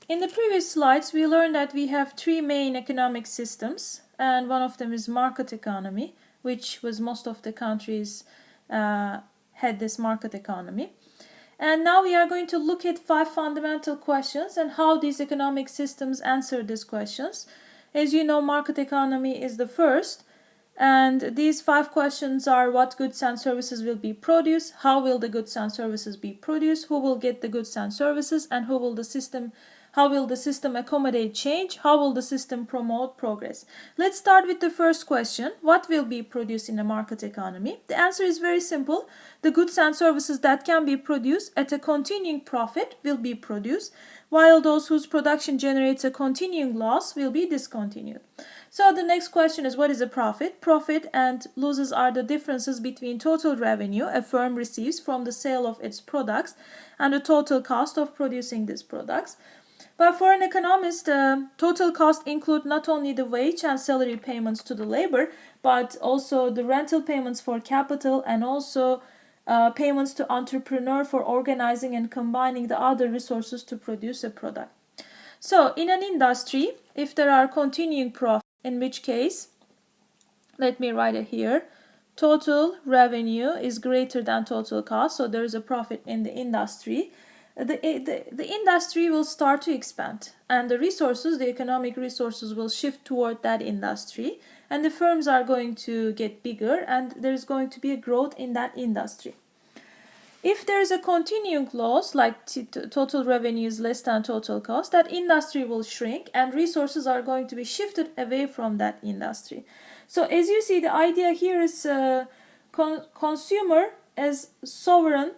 In the previous slides, we learned that we have three main economic systems, and one of them is market economy, which was most of the countries had this market economy. And now we are going to look at 5 fundamental questions and how these economic systems answer these questions. As you know, market economy is the first, and these 5 questions are: what goods and services will be produced, how will the goods and services be produced, who will get the goods and services, and how will the system accommodate change, how will the system promote progress. Let's start with the first question: what will be produced in a market economy? The answer is very simple. The goods and services that can be produced at a continuing profit will be produced, while those whose production generates a continuing loss will be discontinued. So the next question is: what is a profit? Profit and losses are the differences between total revenue a firm receives from the sale of its products and the total cost of producing these products. But for an economist, total cost include not only the wage and salary payments to the labor, but also the rental payments for capital and also payments to entrepreneur for organizing and combining the other resources to produce a product. So in an industry, if there are continuing profits, in which case, let me write it here, total revenue is greater than total cost, so there is a profit in the industry. The industry will start to expand, and the resources, the economic resources, will shift toward that industry, and the firms are going to get bigger, and there's going to be a growth in that industry. If there is a continuing loss, like total revenue is less than total cost, that industry will shrink and resources are going to be shifted away from that industry. So as you see, the idea here is consumer as sovereign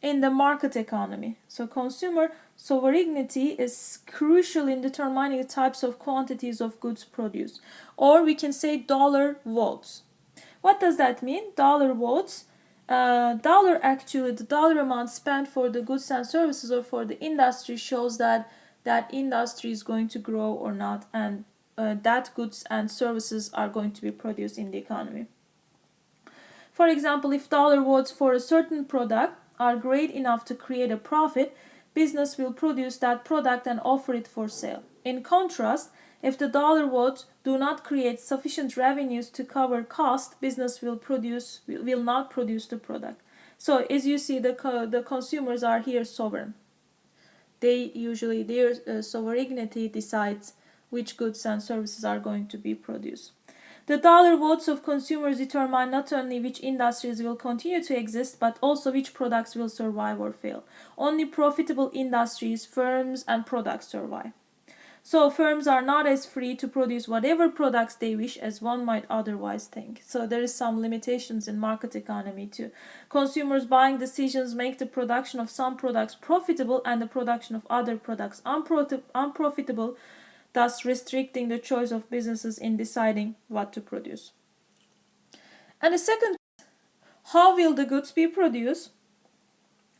in the market economy. So consumer sovereignty is crucial in determining the types of quantities of goods produced. Or we can say dollar votes. What does that mean? Dollar votes. The dollar amount spent for the goods and services or for the industry shows that that industry is going to grow or not, and that goods and services are going to be produced in the economy. For example, if dollar votes for a certain product are great enough to create a profit, business will produce that product and offer it for sale. In contrast, if the dollar votes do not create sufficient revenues to cover cost, business will not produce the product. So as you see, the consumers are here sovereign. Their sovereignty decides which goods and services are going to be produced. The dollar votes of consumers determine not only which industries will continue to exist, but also which products will survive or fail. Only profitable industries, firms, and products survive. So firms are not as free to produce whatever products they wish as one might otherwise think. So there is some limitations in market economy too. Consumers' buying decisions make the production of some products profitable and the production of other products unprofitable, thus restricting the choice of businesses in deciding what to produce. And the second, how will the goods be produced?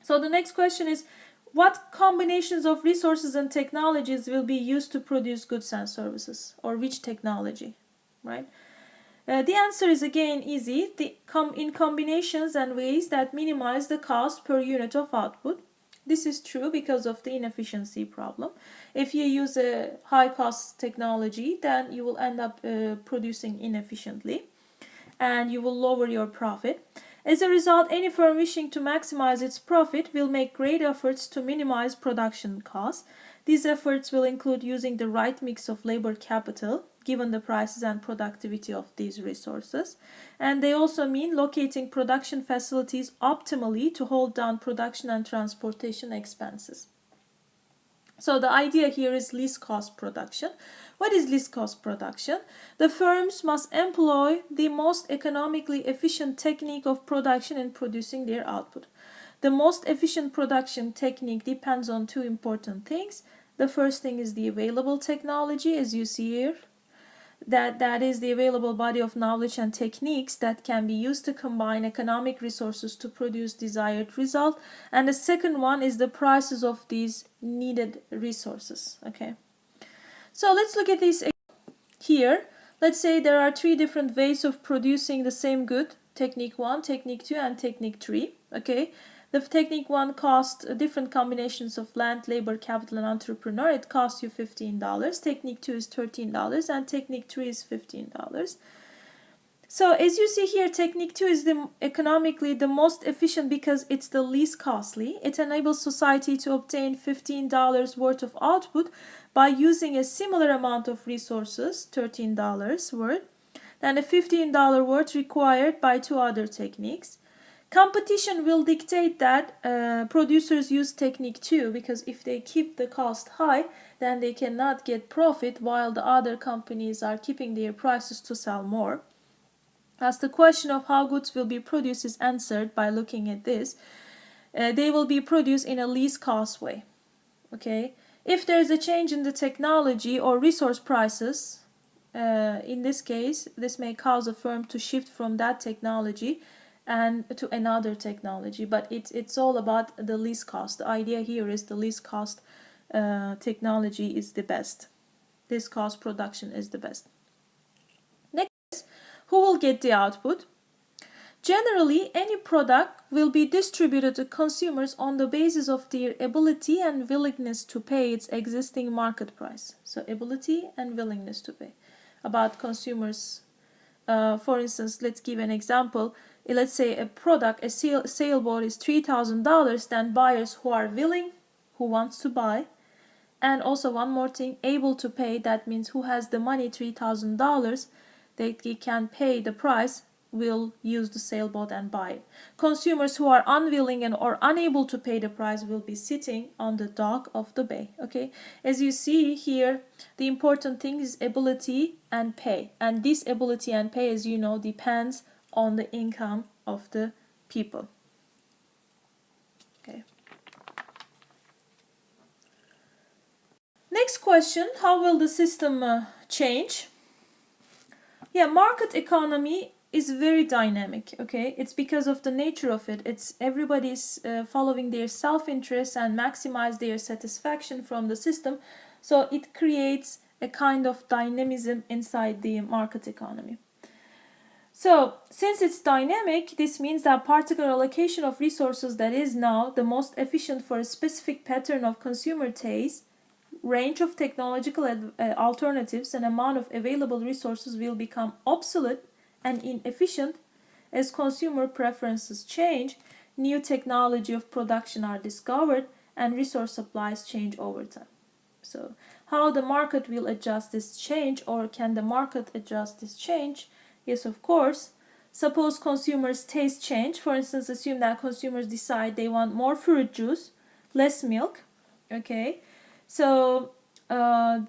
So the next question is, what combinations of resources and technologies will be used to produce goods and services, or which technology, right? The answer is again easy, in combinations and ways that minimize the cost per unit of output. This is true because of the inefficiency problem. If you use a high cost technology, then you will end up producing inefficiently and you will lower your profit. As a result, any firm wishing to maximize its profit will make great efforts to minimize production costs. These efforts will include using the right mix of labor capital, given the prices and productivity of these resources. And they also mean locating production facilities optimally to hold down production and transportation expenses. So the idea here is least cost production. What is least cost production? The firms must employ the most economically efficient technique of production in producing their output. The most efficient production technique depends on two important things. The first thing is the available technology, as you see here. That is the available body of knowledge and techniques that can be used to combine economic resources to produce desired result. And the second one is the prices of these needed resources. Okay. So let's look at this here. Let's say there are 3 different ways of producing the same good. Technique 1, technique 2, and technique 3. Okay. The technique 1 costs different combinations of land, labor, capital, and entrepreneur. It costs you $15. Technique 2 is $13, and technique 3 is $15. So as you see here, technique 2 is economically the most efficient because it's the least costly. It enables society to obtain $15 worth of output by using a similar amount of resources, $13 worth, than the $15 worth required by 2 other techniques. Competition will dictate that producers use technique 2 because if they keep the cost high, then they cannot get profit while the other companies are keeping their prices to sell more. As the question of how goods will be produced is answered by looking at this, they will be produced in a least cost way. Okay, if there is a change in the technology or resource prices, in this case, this may cause a firm to shift from that technology and to another technology, but it's all about the least cost. The idea here is the least cost technology is the best. This cost production is the best. Next, who will get the output? Generally, any product will be distributed to consumers on the basis of their ability and willingness to pay its existing market price. So ability and willingness to pay. About consumers, for instance, let's give an example. Let's say a product, a sailboat is $3,000, then buyers who are willing, who wants to buy, and also one more thing, able to pay, that means who has the money, $3,000, they can pay the price, will use the sailboat and buy it. Consumers who are unwilling and or unable to pay the price will be sitting on the dock of the bay. Okay, as you see here, the important thing is ability and pay, and this ability and pay, as you know, depends on the income of the people. Okay. Next question, how will the system change? Yeah, market economy is very dynamic. Okay, it's because of the nature of it. It's everybody's following their self-interest and maximize their satisfaction from the system, so it creates a kind of dynamism inside the market economy. So since it's dynamic, this means that particular allocation of resources that is now the most efficient for a specific pattern of consumer taste, range of technological alternatives, and amount of available resources will become obsolete and inefficient as consumer preferences change, new technology of production are discovered, and resource supplies change over time. So how the market will adjust this change, or can the market adjust this change? Yes, of course. Suppose consumers' taste change. For instance, assume that consumers decide they want more fruit juice, less milk. Okay, so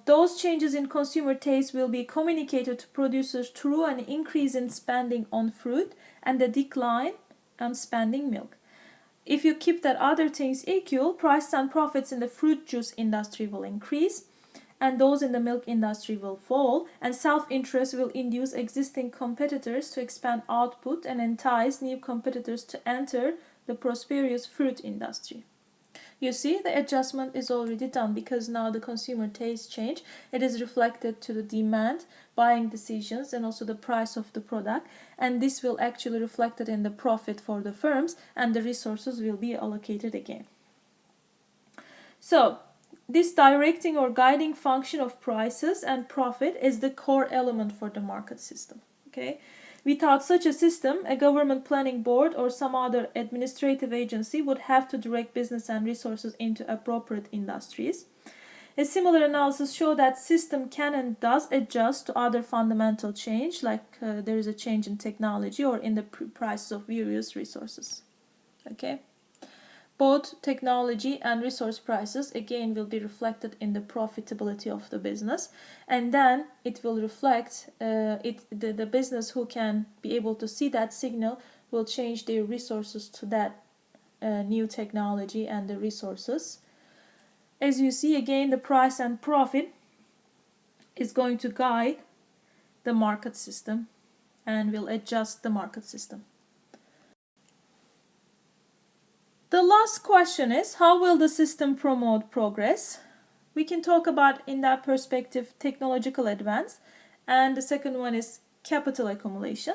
those changes in consumer taste will be communicated to producers through an increase in spending on fruit and a decline on spending milk. If you keep that other things equal, price and profits in the fruit juice industry will increase, and those in the milk industry will fall, and self-interest will induce existing competitors to expand output and entice new competitors to enter the prosperous fruit industry. You see, the adjustment is already done because now the consumer taste change. It is reflected to the demand, buying decisions, and also the price of the product. And this will actually reflect it in the profit for the firms, and the resources will be allocated again. So this directing or guiding function of prices and profit is the core element for the market system. Okay. Without such a system, a government planning board or some other administrative agency would have to direct business and resources into appropriate industries. A similar analysis shows that system can and does adjust to other fundamental change, like there is a change in technology or in the prices of various resources. Okay. Both technology and resource prices again will be reflected in the profitability of the business, and then it will reflect the business who can be able to see that signal will change their resources to that new technology and the resources. As you see, again, the price and profit is going to guide the market system and will adjust the market system. The last question is, how will the system promote progress? We can talk about, in that perspective, technological advance, and the second one is capital accumulation.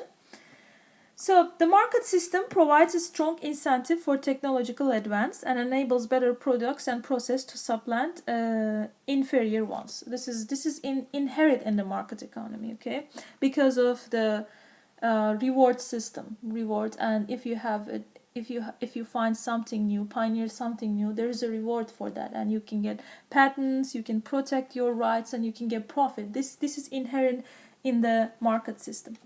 So the market system provides a strong incentive for technological advance and enables better products and process to supplant inferior ones. This is inherent in the market economy, okay? Because of the reward system, and if you find something new, pioneer something new, there is a reward for that, and you can get patents, you can protect your rights, and you can get profit. This is inherent in the market system.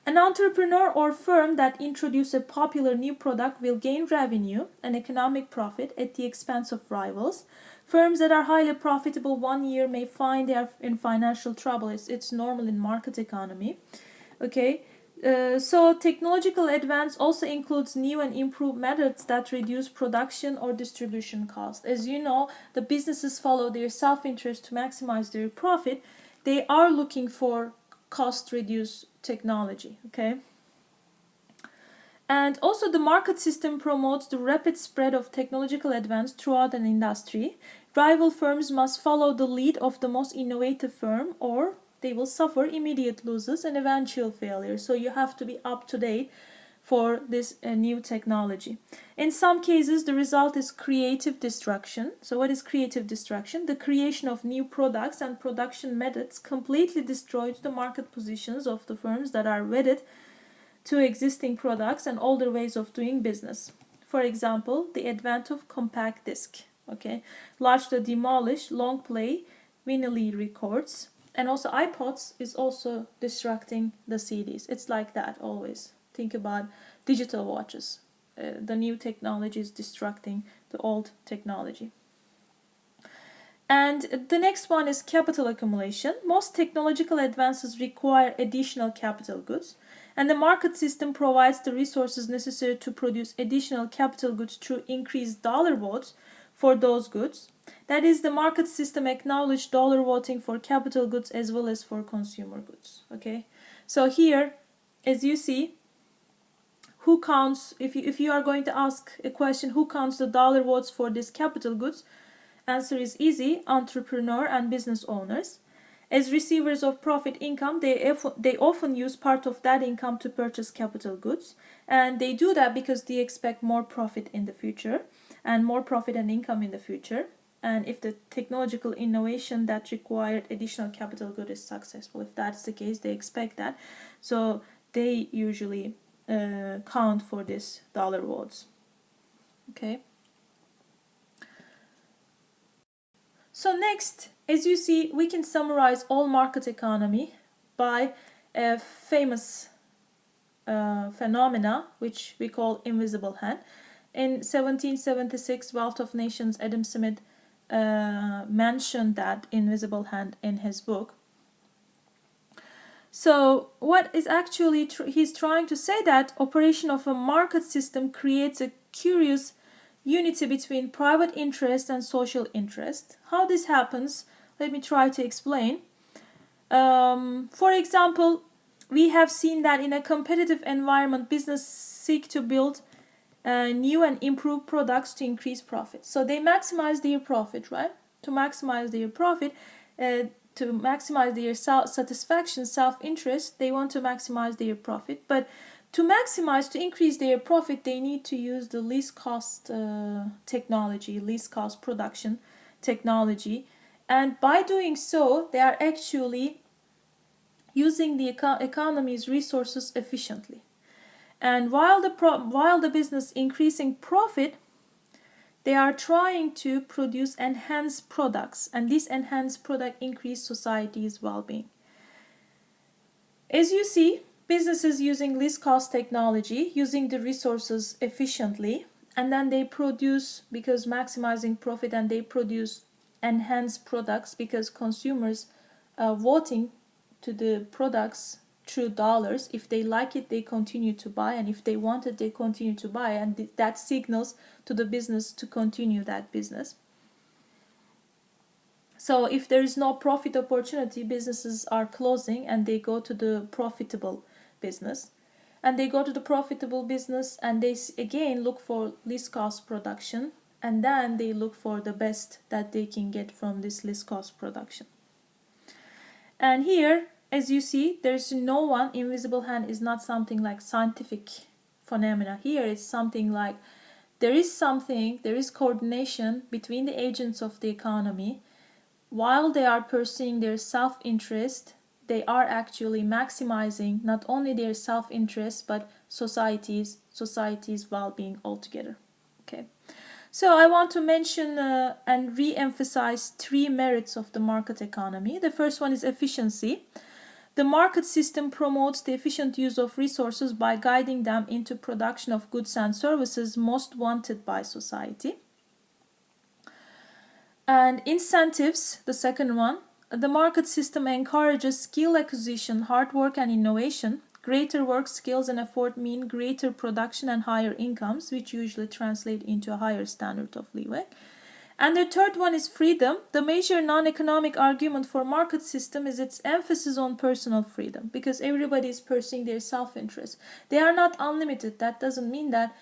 An entrepreneur or firm that introduces a popular new product will gain revenue and economic profit at the expense of rivals. Firms that are highly profitable one year may find they are in financial trouble. It's normal in market economy. Okay. So technological advance also includes new and improved methods that reduce production or distribution costs. As you know, the businesses follow their self-interest to maximize their profit. They are looking for cost-reduced technology, okay? And also the market system promotes the rapid spread of technological advance throughout an industry. Rival firms must follow the lead of the most innovative firm, or they will suffer immediate losses and eventual failure. So you have to be up to date for this new technology. In some cases, the result is creative destruction. So what is creative destruction? The creation of new products and production methods completely destroys the market positions of the firms that are wedded to existing products and older ways of doing business. For example, the advent of compact disc, okay, largely demolished long play vinyl records, and also iPods is also destructing the CDs. It's like that always. Think about digital watches. The new technology is destructing the old technology. And the next one is capital accumulation. Most technological advances require additional capital goods, and the market system provides the resources necessary to produce additional capital goods through increased dollar votes for those goods. That is, the market system acknowledges dollar voting for capital goods as well as for consumer goods. Okay, so here, as you see, who counts? If you are going to ask a question, who counts the dollar votes for these capital goods? Answer is easy: entrepreneur and business owners. As receivers of profit income, they often use part of that income to purchase capital goods, and they do that because they expect more profit in the future, and more profit and income in the future. And if the technological innovation that required additional capital good is successful, if that's the case, they expect that. So they usually count for this dollar votes. Okay. So next, as you see, we can summarize all market economy by a famous phenomena which we call invisible hand. In 1776, Wealth of Nations, Adam Smith mentioned that invisible hand in his book. So what is actually he's trying to say that operation of a market system creates a curious unity between private interest and social interest. How this happens, let me try to explain. For example, we have seen that in a competitive environment, business seek to build new and improved products to increase profit. So they maximize their profit, right? To maximize their profit, to maximize their satisfaction, self-interest, they want to maximize their profit. But to increase their profit, they need to use the least cost technology, least cost production technology. And by doing so, they are actually using the economy's resources efficiently. And while the business increasing profit, they are trying to produce enhanced products, and this enhanced product increase society's well-being. As you see, businesses using least cost technology, using the resources efficiently, and then they produce, because maximizing profit, and they produce enhanced products because consumers are voting to the products through dollars. If they like it, they continue to buy, and if they want it, they continue to buy, and that signals to the business to continue that business. So if there is no profit opportunity, businesses are closing and they go to the profitable business. And they go to the profitable business and they again look for least cost production, and then they look for the best that they can get from this least cost production. And here as you see, there's no one. Invisible hand is not something like scientific phenomena here. It's something like there is coordination between the agents of the economy. While they are pursuing their self-interest, they are actually maximizing not only their self-interest but society's well-being altogether. Okay. So I want to mention and re-emphasize three merits of the market economy. The first one is efficiency. The market system promotes the efficient use of resources by guiding them into production of goods and services most wanted by society. And incentives, the second one. The market system encourages skill acquisition, hard work and innovation. Greater work skills and effort mean greater production and higher incomes, which usually translate into a higher standard of living. And the third one is freedom. The major non-economic argument for market system is its emphasis on personal freedom, because everybody is pursuing their self-interest. They are not unlimited. That doesn't mean that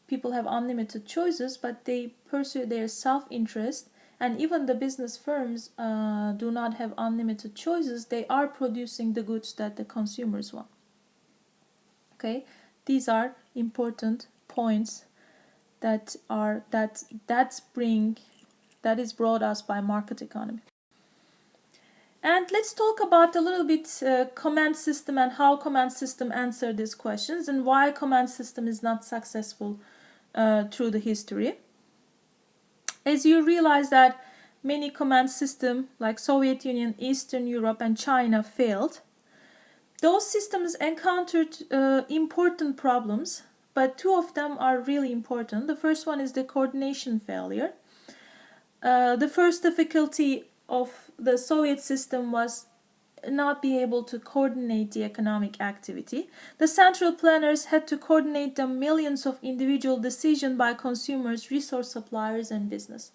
people have unlimited choices, but they pursue their self-interest. And even the business firms do not have unlimited choices. They are producing the goods that the consumers want. Okay, these are important points that is brought us by market economy. And let's talk about a little bit command system and how command system answer these questions and why command system is not successful through the history. As you realize that many command system like Soviet Union, Eastern Europe and China failed. Those systems encountered important problems, but two of them are really important. The first one is the coordination failure. The first difficulty of the Soviet system was not be able to coordinate the economic activity. The central planners had to coordinate the millions of individual decisions by consumers, resource suppliers, and business.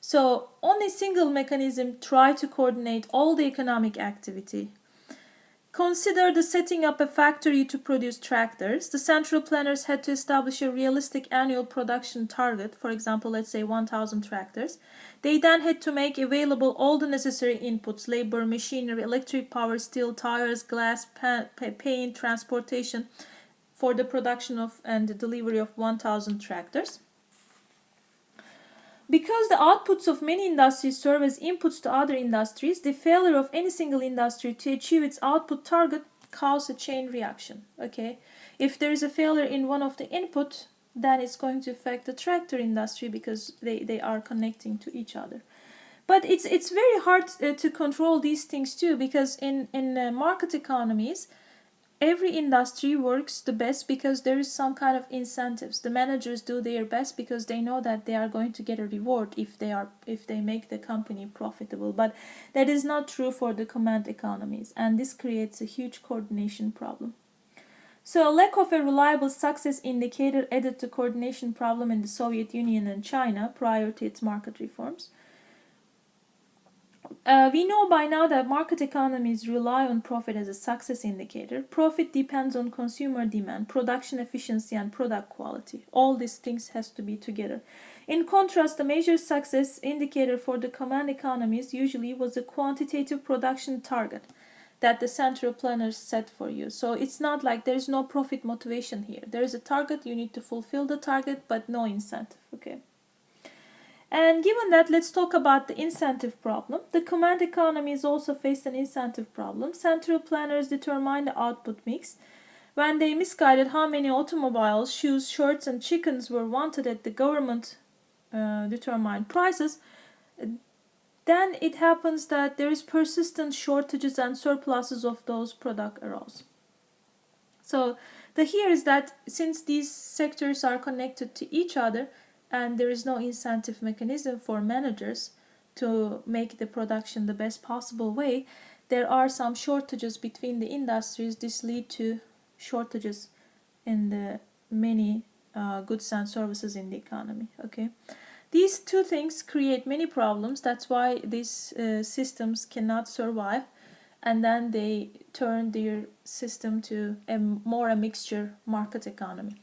So only single mechanism tried to coordinate all the economic activity. Consider the setting up a factory to produce tractors. The central planners had to establish a realistic annual production target, for example, let's say 1,000 tractors. They then had to make available all the necessary inputs, labor, machinery, electric power, steel, tires, glass, paint, transportation for the production of and the delivery of 1,000 tractors. Because the outputs of many industries serve as inputs to other industries, the failure of any single industry to achieve its output target causes a chain reaction. Okay, if there is a failure in one of the input, then it's going to affect the tractor industry because they are connecting to each other. But it's very hard to control these things too, because in market economies, every industry works the best because there is some kind of incentives. The managers do their best because they know that they are going to get a reward if they make the company profitable. But that is not true for the command economies, and this creates a huge coordination problem. So a lack of a reliable success indicator added to coordination problem in the Soviet Union and China prior to its market reforms. We know by now that market economies rely on profit as a success indicator. Profit depends on consumer demand, production efficiency, and product quality. All these things has to be together. In contrast, the major success indicator for the command economies usually was the quantitative production target that the central planners set for you. So it's not like there is no profit motivation here. There is a target, you need to fulfill the target, but no incentive. Okay. And given that, let's talk about the incentive problem. The command economies also faced an incentive problem. Central planners determined the output mix. When they misguided how many automobiles, shoes, shirts, and chickens were wanted at the government determined prices, then it happens that there is persistent shortages and surpluses of those products arose. So the here is that since these sectors are connected to each other, and there is no incentive mechanism for managers to make the production the best possible way, there are some shortages between the industries. This leads to shortages in the many goods and services in the economy. Okay, these two things create many problems. That's why these systems cannot survive, and then they turn their system to a mixture market economy.